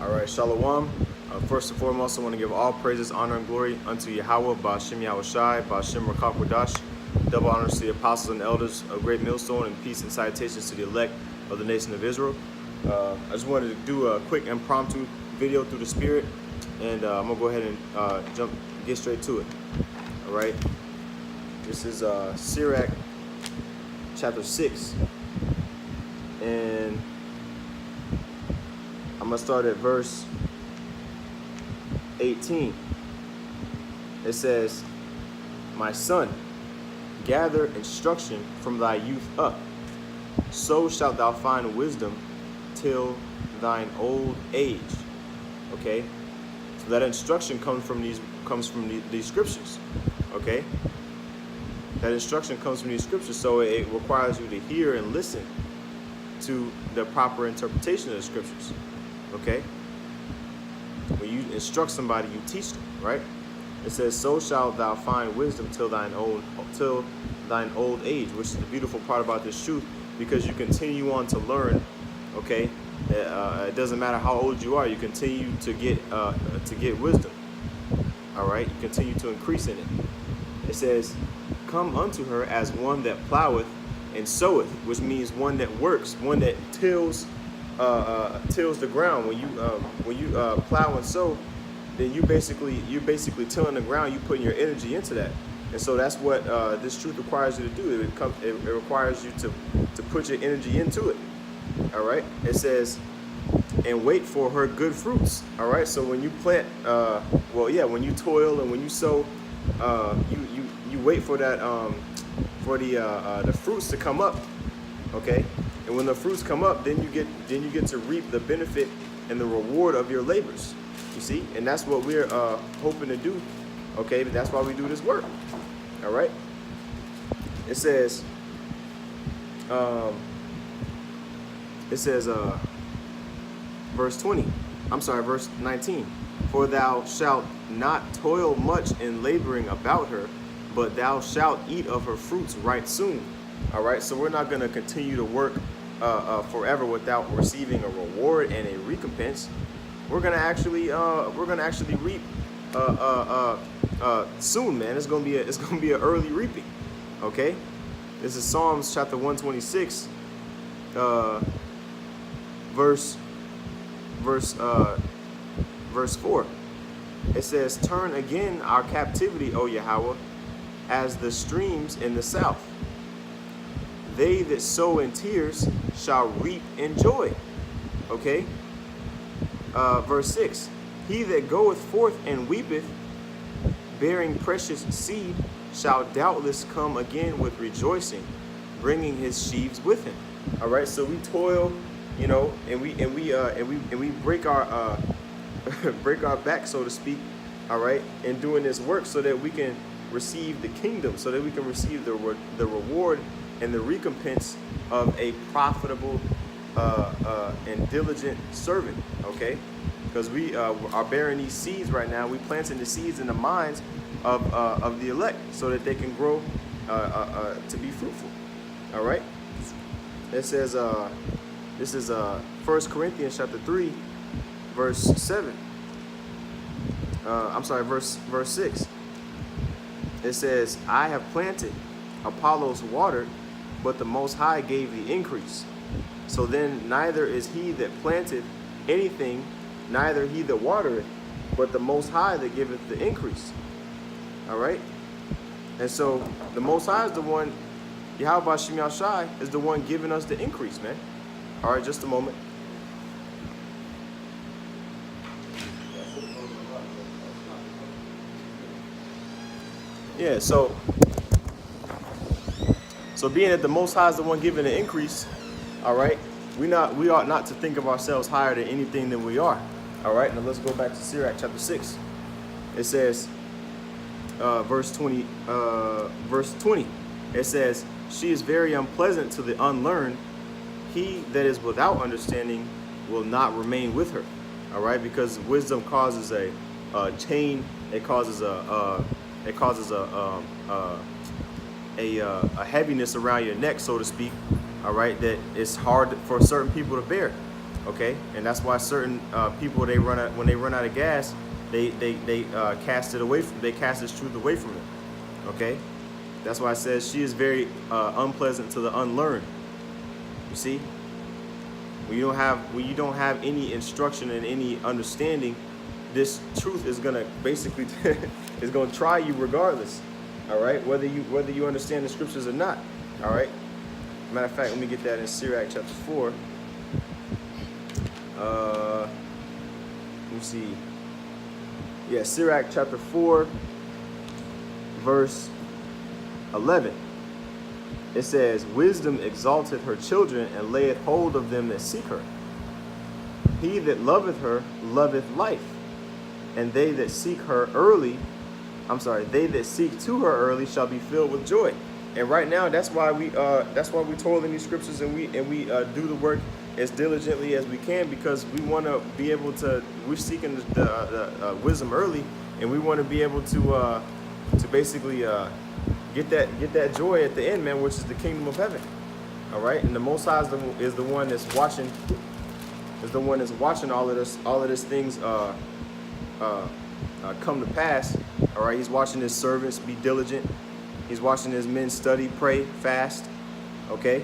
All right, Shalom. First and foremost, I want to give all praises, honor, and glory unto Yahweh, Ba'ashem Yahushai, Ba'ashem Rakakwadash. Double honors to the apostles and elders of Great Millstone, and peace and salutations to the elect of the nation of Israel. I just wanted to do a quick impromptu video through the Spirit, and I'm going to go ahead and get straight to it. All right. This is Sirach chapter 6, and I'm going to start at verse 18. It says, "My son, gather instruction from thy youth up, so shalt thou find wisdom till thine old age." Okay, so that instruction comes from these scriptures. Okay, that instruction comes from these scriptures, so it requires you to hear and listen to the proper interpretation of the scriptures. Okay, when you instruct somebody, you teach them, right? It says, "So shalt thou find wisdom till thine old age," which is the beautiful part about this truth, because you continue on to learn. Okay, it doesn't matter how old you are, you continue to get wisdom. All right, you continue to increase in it. It says, "Come unto her as one that ploweth and soweth," which means one that works, one that tills the ground. When you plow and sow, then you're basically tilling the ground. You putting your energy into that, and so that's what this truth requires you to do. It requires you to put your energy into it. All right. It says, "And wait for her good fruits." All right. So when you plant, when you toil and when you sow, you wait for that for the fruits to come up. Okay. And when the fruits come up, then you get to reap the benefit and the reward of your labors. You see, and that's what we're hoping to do. Okay, but that's why we do this work. All right. It says, verse 19. "For thou shalt not toil much in laboring about her, but thou shalt eat of her fruits right soon." All right. So we're not going to continue to work forever without receiving a reward and a recompense. We're gonna actually reap soon, man. It's gonna be an early reaping. Okay, this is Psalms chapter 126, verse 4. It says, "Turn again our captivity, O Yahweh, as the streams in the south. They that sow in tears shall reap in joy." Okay. Verse 6. "He that goeth forth and weepeth, bearing precious seed, shall doubtless come again with rejoicing, bringing his sheaves with him." All right. So we toil, and we break our break our back, so to speak. All right, in doing this work, so that we can receive the kingdom, so that we can receive the reward and the recompense of a profitable and diligent servant. Okay, because we are bearing these seeds right now. We planting the seeds in the minds of the elect, so that they can grow to be fruitful. All right. It says, this is 1 Corinthians chapter 3, verse 7. Verse 6. It says, "I have planted, Apollos watered, but the Most High gave the increase. So then neither is he that planteth anything, neither he that watereth, but the Most High that giveth the increase." All right. And so the Most High is the one, Yahweh Ba'ashem Yahushai is the one giving us the increase, man. All right, just a moment. Yeah, so being that the Most High is the one giving the increase, all right, we ought not to think of ourselves higher than anything than we are. All right, now let's go back to Sirach chapter 6. It says, verse 20. It says, "She is very unpleasant to the unlearned. He that is without understanding will not remain with her." All right, because wisdom causes a chain. It causes a heaviness around your neck, so to speak. All right, that it's hard for certain people to bear. Okay, and that's why certain people, when they run out of gas, they cast it away from, they cast this truth away from them. Okay, that's why it says she is very unpleasant to the unlearned. You see, when you don't have any instruction and any understanding, this truth is gonna basically is gonna try you regardless. All right, whether you understand the scriptures or not. All right. Matter of fact, let me get that in Sirach chapter 4. Let me see. Yeah, Sirach chapter 4, verse 11. It says, "Wisdom exalteth her children, and layeth hold of them that seek her. He that loveth her loveth life, and they that seek to her early shall be filled with joy." And right now, that's why we toil in these scriptures, and we do the work as diligently as we can, because we want to be able to. We're seeking the wisdom early, and we want to be able to basically get that joy at the end, man, which is the kingdom of heaven. All right, and the Most High is the one that's watching. Is the one that's watching all of this things come to pass. All right, he's watching his servants be diligent. He's watching his men study, pray, fast, okay,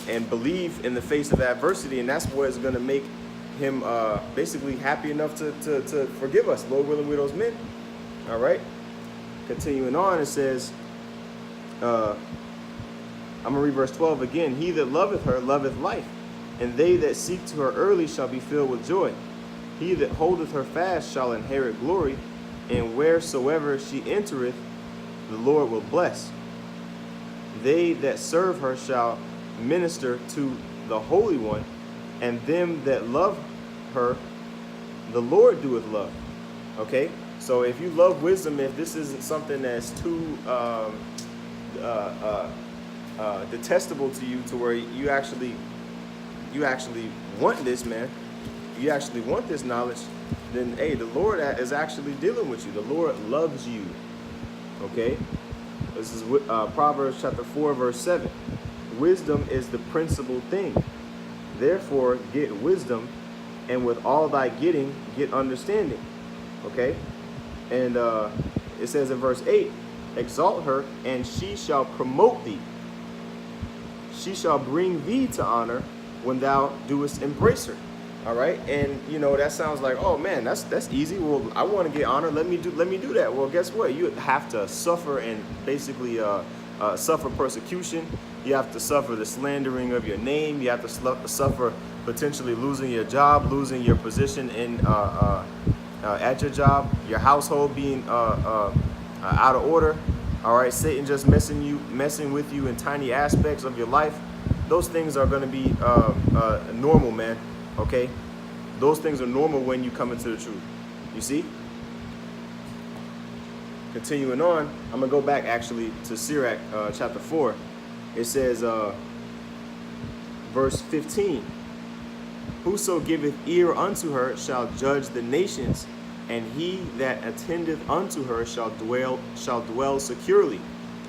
and believe in the face of adversity, and that's what is going to make him basically happy enough to forgive us, Lord willing, we're those men. All right, continuing on, it says, I'm gonna read verse 12 again. "He that loveth her loveth life, and they that seek to her early shall be filled with joy. He that holdeth her fast shall inherit glory, and wheresoever she entereth, the Lord will bless. They that serve her shall minister to the Holy One, and them that love her, the Lord doeth love." Okay, so if you love wisdom, if this isn't something that's too detestable to you, to where you actually want this, man, you actually want this knowledge, then hey, the Lord is actually dealing with you. The Lord loves you. Okay, this is Proverbs chapter 4, verse 7. "Wisdom is the principal thing. Therefore get wisdom, and with all thy getting, get understanding." Okay, and it says in verse 8, "Exalt her, and she shall promote thee. She shall bring thee to honor when thou doest embrace her." All right, and that sounds like, oh man, that's easy. Well, I want to get honored. Let me do that. Well, guess what? You have to suffer and basically suffer persecution. You have to suffer the slandering of your name. You have to suffer potentially losing your job, losing your position at your job, your household being out of order. All right, Satan just messing with you in tiny aspects of your life. Those things are going to be normal, man. Okay, those things are normal when you come into the truth. You see? Continuing on, I'm gonna go back actually to Sirach chapter 4. It says, verse 15, "Whoso giveth ear unto her shall judge the nations, and he that attendeth unto her shall dwell securely."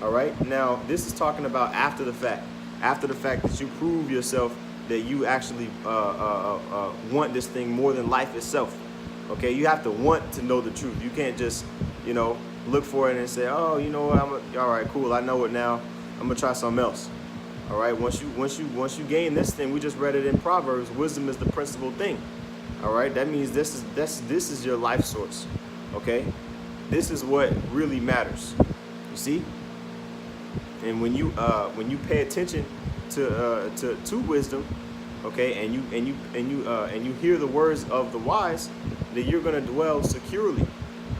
All right. Now this is talking about after the fact that you prove yourself that you actually want this thing more than life itself. Okay, you have to want to know the truth. You can't just, look for it and say, oh, you know what, all right, cool, I know it now. I'm gonna try something else. All right, once you gain this thing, we just read it in Proverbs. Wisdom is the principal thing. All right, that means this is your life source. Okay, this is what really matters. You see, and when you pay attention to wisdom, okay, and you hear the words of the wise, that you're gonna dwell securely,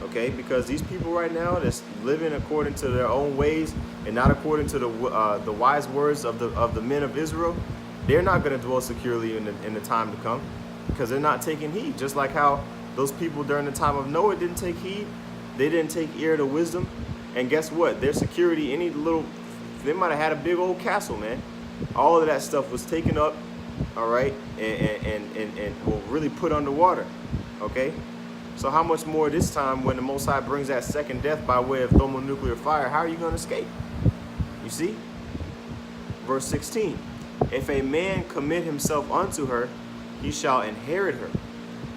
okay, because these people right now that's living according to their own ways and not according to the wise words of the men of Israel, they're not gonna dwell securely in the time to come, because they're not taking heed. Just like how those people during the time of Noah didn't take heed, they didn't take ear to wisdom, and guess what? Their security, they might have had a big old castle, man. All of that stuff was taken up, all right, and will really put underwater, okay? So how much more this time when the Most High brings that second death by way of thermonuclear fire, how are you going to escape? You see? Verse 16, "If a man commit himself unto her, he shall inherit her,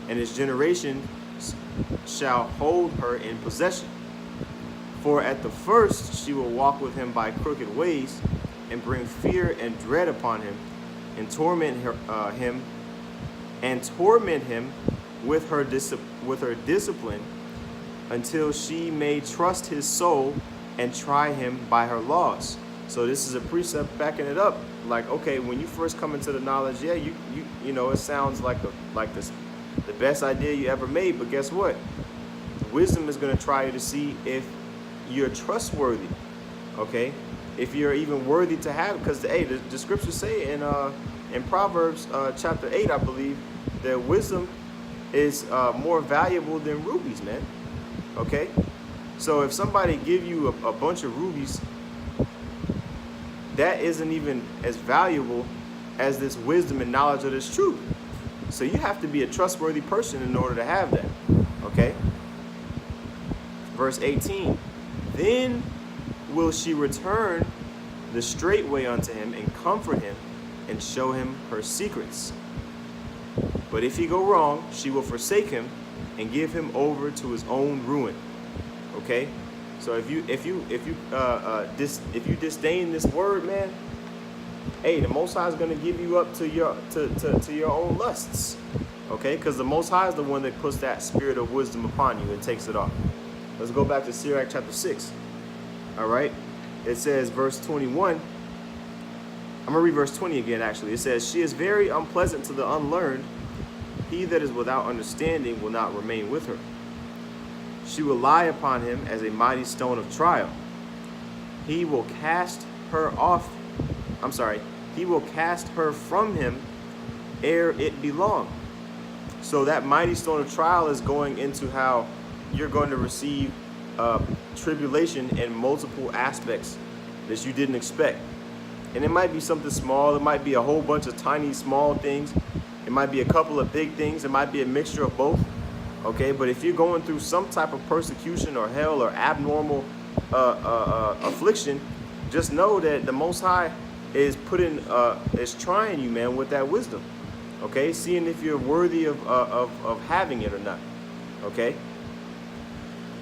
and his generation shall hold her in possession. For at the first she will walk with him by crooked ways, and bring fear and dread upon him, and torment him with her discipline, until she may trust his soul and try him by her laws. So this is a precept backing it up. Like, okay, when you first come into the knowledge, yeah, you know, it sounds like the best idea you ever made, but guess what? Wisdom is going to try to see if you're trustworthy, okay? If you're even worthy to have, because hey, the scriptures say in Proverbs chapter 8, I believe, that wisdom is more valuable than rubies, man. Okay, so if somebody give you a bunch of rubies, that isn't even as valuable as this wisdom and knowledge of this truth. So you have to be a trustworthy person in order to have that. Okay. Verse 18. Then will she return the straight way unto him, and comfort him, and show him her secrets. But if he go wrong, she will forsake him, and give him over to his own ruin. Okay, so if you disdain this word, man, hey, the Most High is going to give you up to your own lusts. Okay, because the Most High is the one that puts that spirit of wisdom upon you and takes it off. Let's go back to Sirach chapter 6. All right, it says verse 21. I'm gonna read verse 20 again. Actually, it says, "She is very unpleasant to the unlearned. He that is without understanding will not remain with her. She will lie upon him as a mighty stone of trial. He will cast her from him ere it be long." So that mighty stone of trial is going into how you're going to receive tribulation in multiple aspects that you didn't expect. And it might be something small. It might be a whole bunch of tiny, small things. It might be a couple of big things. It might be a mixture of both. Okay, but if you're going through some type of persecution or hell or abnormal affliction, just know that the Most High is trying you, man, with that wisdom. Okay, seeing if you're worthy of having it or not. Okay,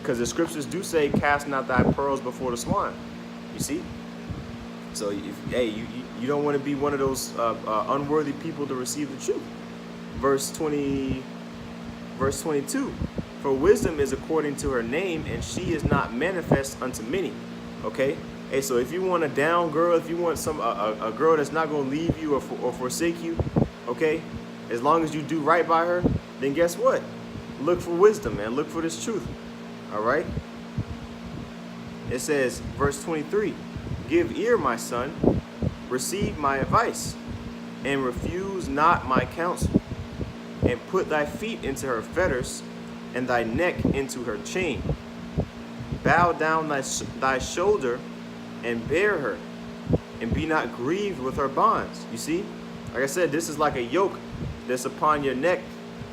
because the scriptures do say, "Cast not thy pearls before the swine." You see. So, you don't want to be one of those unworthy people to receive the truth. Verse 22. "For wisdom is according to her name, and she is not manifest unto many." Okay? Hey, so if you want a down girl, if you want a girl that's not going to leave you or forsake you, okay, as long as you do right by her, then guess what? Look for wisdom, man. Look for this truth. All right? It says, verse 23. "Give ear, my son, receive my advice, and refuse not my counsel, and put thy feet into her fetters, and thy neck into her chain. Bow down thy shoulder, and bear her, and be not grieved with her bonds." You see, like I said, this is like a yoke that's upon your neck.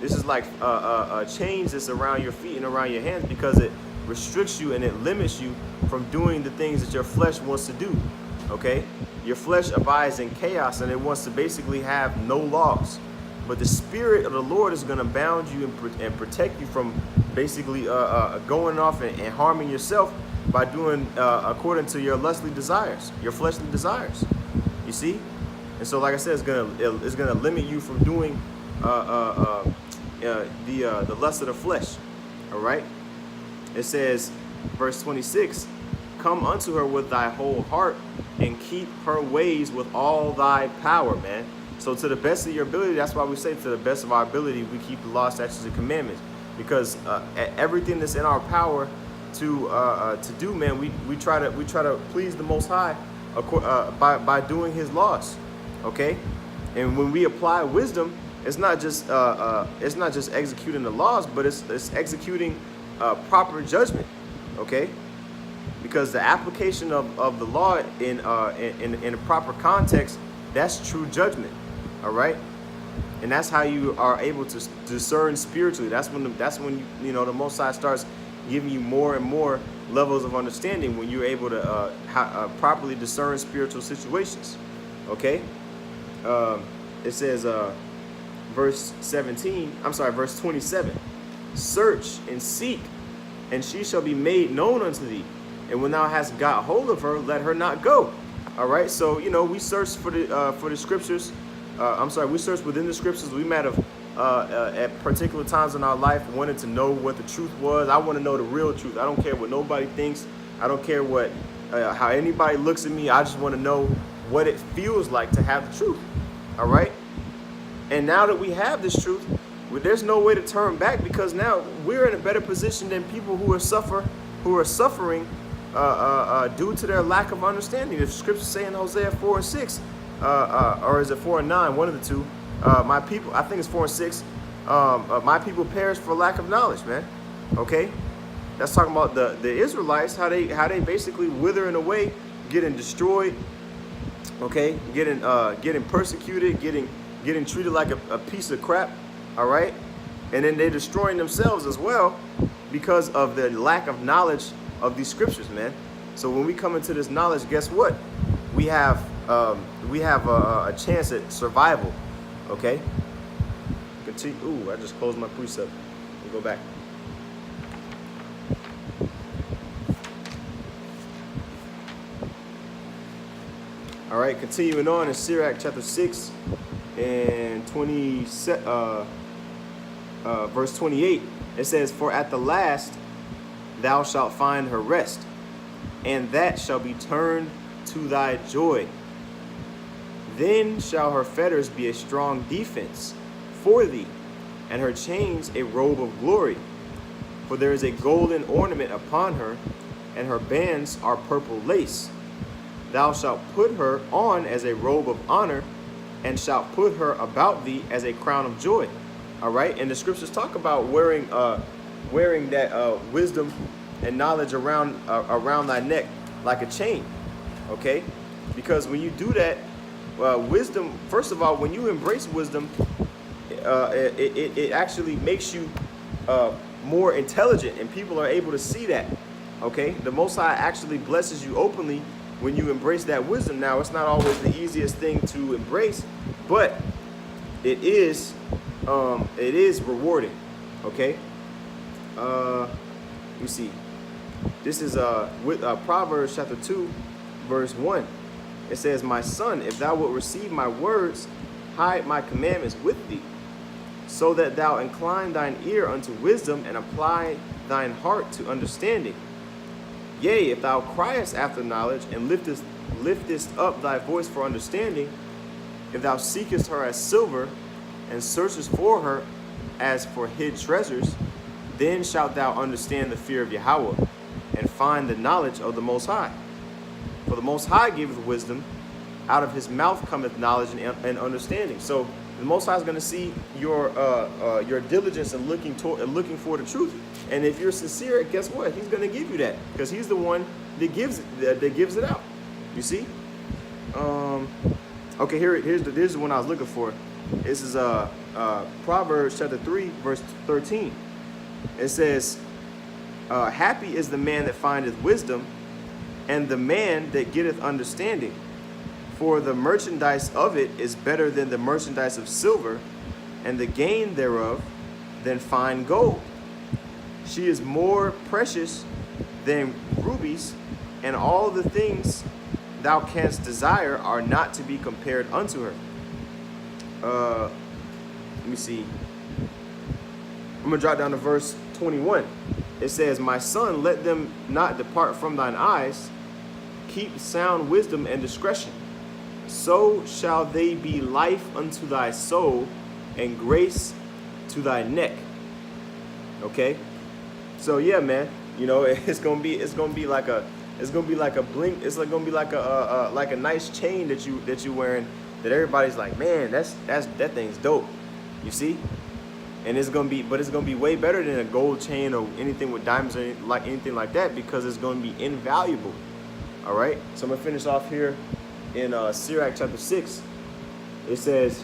This is like chains that's around your feet and around your hands, because it restricts you and it limits you from doing the things that your flesh wants to do. Okay, your flesh abides in chaos and it wants to basically have no laws, but the Spirit of the Lord is going to bound you and protect you from basically going off and harming yourself by doing according to your fleshly desires. You see, and so like I said, it's gonna limit you from doing the lust of the flesh. All right. It says, verse 26, "Come unto her with thy whole heart, and keep her ways with all thy power," man. So to the best of your ability, that's why we say to the best of our ability, we keep the law, statutes, and commandments. Because everything that's in our power to do, man, we try to please the Most High by doing His laws. Okay, and when we apply wisdom, it's not just executing the laws, but it's executing proper judgment. Okay, because the application of the law in a proper context, that's true judgment. All right, and that's how you are able to discern spiritually. That's when the Most High starts giving you more and more levels of understanding, when you're able to properly discern spiritual situations. Okay, it says verse 27. Search and seek, and she shall be made known unto thee. And when thou hast got hold of her, let her not go. All right. So we search for the scriptures. We search within the scriptures. We might have at particular times in our life wanted to know what the truth was. I want to know the real truth. I don't care what nobody thinks. I don't care what how anybody looks at me. I just want to know what it feels like to have the truth. All right. And now that we have this truth, there's no way to turn back, because now we're in a better position than people who are suffering due to their lack of understanding. The scriptures say in Hosea 4:6, or is it 4:9? One of the two. My people, I think it's 4:6. My people perish for lack of knowledge, man. Okay, that's talking about the Israelites, how they basically withering away, getting destroyed. Okay, getting persecuted, getting treated like a piece of crap. All right, and then they're destroying themselves as well because of the lack of knowledge of these scriptures, man. So when we come into this knowledge, guess what? We have a chance at survival. Okay. Continue. Ooh, I just closed my precept. We'll go back. All right, continuing on in Sirach chapter 6 and verse 28, it says, "For at the last thou shalt find her rest, and that shall be turned to thy joy. Then shall her fetters be a strong defense for thee, and her chains a robe of glory. For there is a golden ornament upon her, and her bands are purple lace. Thou shalt put her on as a robe of honor, and shalt put her about thee as a crown of joy." All right, and the scriptures talk about wearing that wisdom and knowledge around thy neck like a chain. Okay, because when you do that, wisdom. First of all, when you embrace wisdom, it actually makes you more intelligent, and people are able to see that. Okay, the Most High actually blesses you openly when you embrace that wisdom. Now, it's not always the easiest thing to embrace, but it is rewarding. Okay. Let me see. This is with Proverbs chapter 2, verse 1. It says, "My son, if thou wilt receive my words, hide my commandments with thee, so that thou incline thine ear unto wisdom, and apply thine heart to understanding. Yea, if thou criest after knowledge, and liftest up thy voice for understanding, if thou seekest her as silver, and searchest for her as for hid treasures, then shalt thou understand the fear of Yahweh, and find the knowledge of the Most High. For the Most High giveth wisdom, out of his mouth cometh knowledge and understanding." So the Most High is going to see your diligence in looking for the truth. And if you're sincere, guess what? He's going to give you that, because he's the one that gives it out. You see? Okay, here's the one I was looking for. This is Proverbs chapter 3, verse 13. It says, "Happy is the man that findeth wisdom, and the man that getteth understanding. For the merchandise of it is better than the merchandise of silver, and the gain thereof than fine gold. She is more precious than rubies, and all the things thou canst desire are not to be compared unto her." Let me see. I'm going to drop down to verse 21. It says, "My son, let them not depart from thine eyes. Keep sound wisdom and discretion. So shall they be life unto thy soul, and grace to thy neck." Okay? So yeah, man, it's gonna be like a blink. It's like gonna be like a nice chain that you wearing, that everybody's like, man, that thing's dope. You see? And it's gonna be way better than a gold chain or anything with diamonds or anything like that, because it's gonna be invaluable. All right. So I'm gonna finish off here in Sirach chapter 6. It says,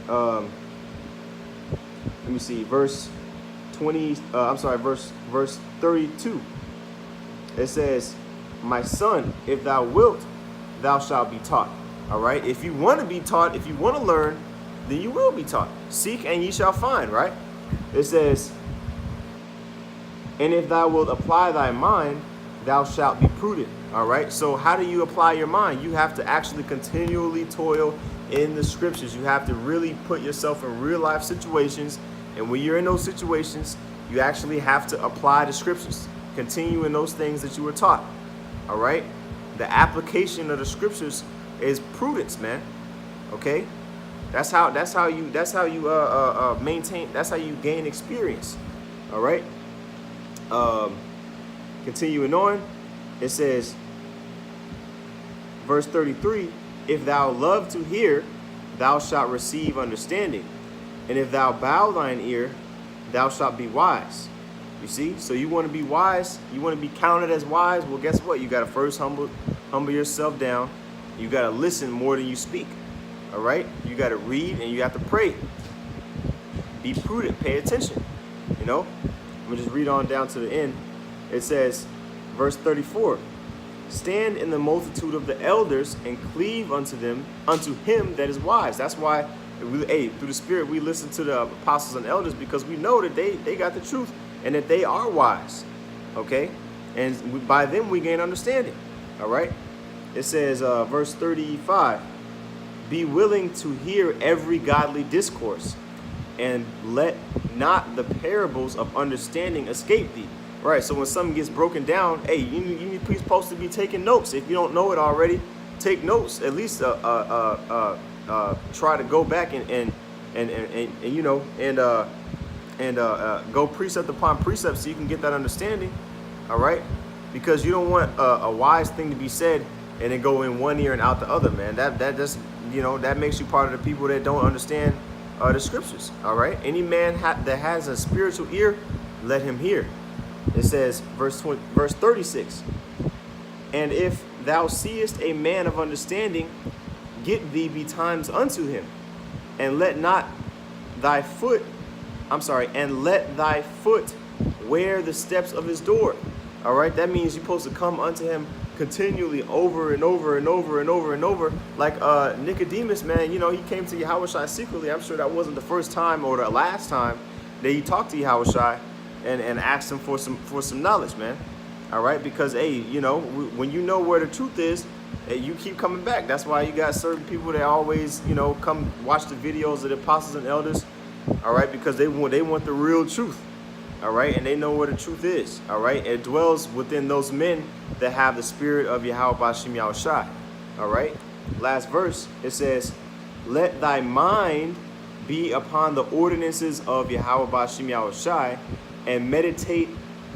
let me see, verse 32. It says, "My son, if thou wilt, thou shalt be taught." All right. If you want to be taught, if you want to learn, then you will be taught. Seek and ye shall find, right? It says, and if thou wilt apply thy mind, thou shalt be prudent. All right. So how do you apply your mind? You have to actually continually toil in the scriptures. You have to really put yourself in real life situations. And when you're in those situations, you actually have to apply the scriptures. Continue in those things that you were taught. All right. The application of the scriptures is prudence, man. Okay. That's how you maintain. That's how you gain experience. All right. Continuing on, it says, verse 33, if thou love to hear, thou shalt receive understanding. And if thou bow thine ear, thou shalt be wise. You see? So you want to be wise? You want to be counted as wise? Well, guess what? You got to first humble yourself down. You got to listen more than you speak. All right? You got to read and you have to pray. Be prudent. Pay attention. You know? I'm going to just read on down to the end. It says, verse 34, stand in the multitude of the elders and cleave unto him that is wise. That's why, through the Spirit, we listen to the apostles and elders, because we know that they got the truth and that they are wise. Okay? And by them we gain understanding. All right? It says, verse 35, be willing to hear every godly discourse, and let not the parables of understanding escape thee. Right, so when something gets broken down, hey, you're supposed to be taking notes. If you don't know it already, take notes. At least try to go back and go precept upon precept so you can get that understanding. All right, because you don't want a wise thing to be said and then go in one ear and out the other, man. That just that makes you part of the people that don't understand the scriptures. All right, any man that has a spiritual ear, let him hear. It says, verse 36, and if thou seest a man of understanding, get thee betimes unto him, and let thy foot wear the steps of his door. All right, that means you're supposed to come unto him continually over and over and over and over and over. Like Nicodemus, man, he came to Yahushua secretly. I'm sure that wasn't the first time or the last time that he talked to Yahushua and asked him for some knowledge, man. All right, because when you know where the truth is, you keep coming back. That's why you got certain people that always come watch the videos of the apostles and elders. All right, because they want the real truth. All right, and they know where the truth is. All right, it dwells within those men that have the spirit of Yahweh Bashim Yahushai. All right, last verse, it says, let thy mind be upon the ordinances of Yahweh Bashim Yahushai, and meditate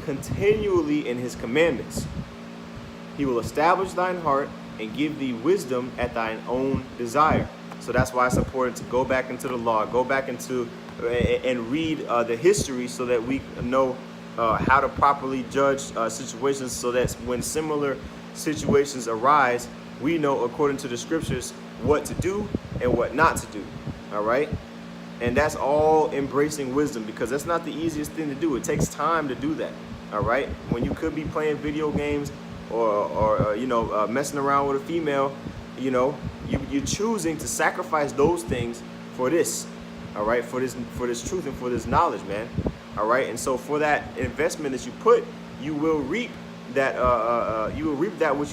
continually in his commandments. He will establish thine heart and give thee wisdom at thine own desire. So that's why it's important to go back into the law, go back into and read the history, so that we know how to properly judge situations, so that when similar situations arise, we know according to the scriptures what to do and what not to do. All right. And that's all embracing wisdom, because that's not the easiest thing to do. It takes time to do that. All right. When you could be playing video games or messing around with a female, you're choosing to sacrifice those things for this. All right. For this truth and for this knowledge, man. All right. And so for that investment that you put, you will reap that. You will reap that what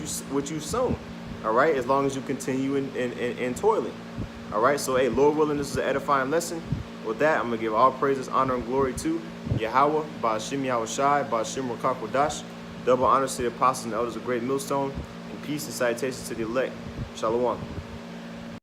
you've sown. All right. As long as you continue in toiling. All right, so hey, Lord willing, this is an edifying lesson. With that, I'm going to give all praises, honor, and glory to Yahweh, Ba'ashim Yahushai, Ba'ashim Rakak Wadash. Double honors to the apostles and elders of Great Millstone, and peace and salutations to the elect. Shalom.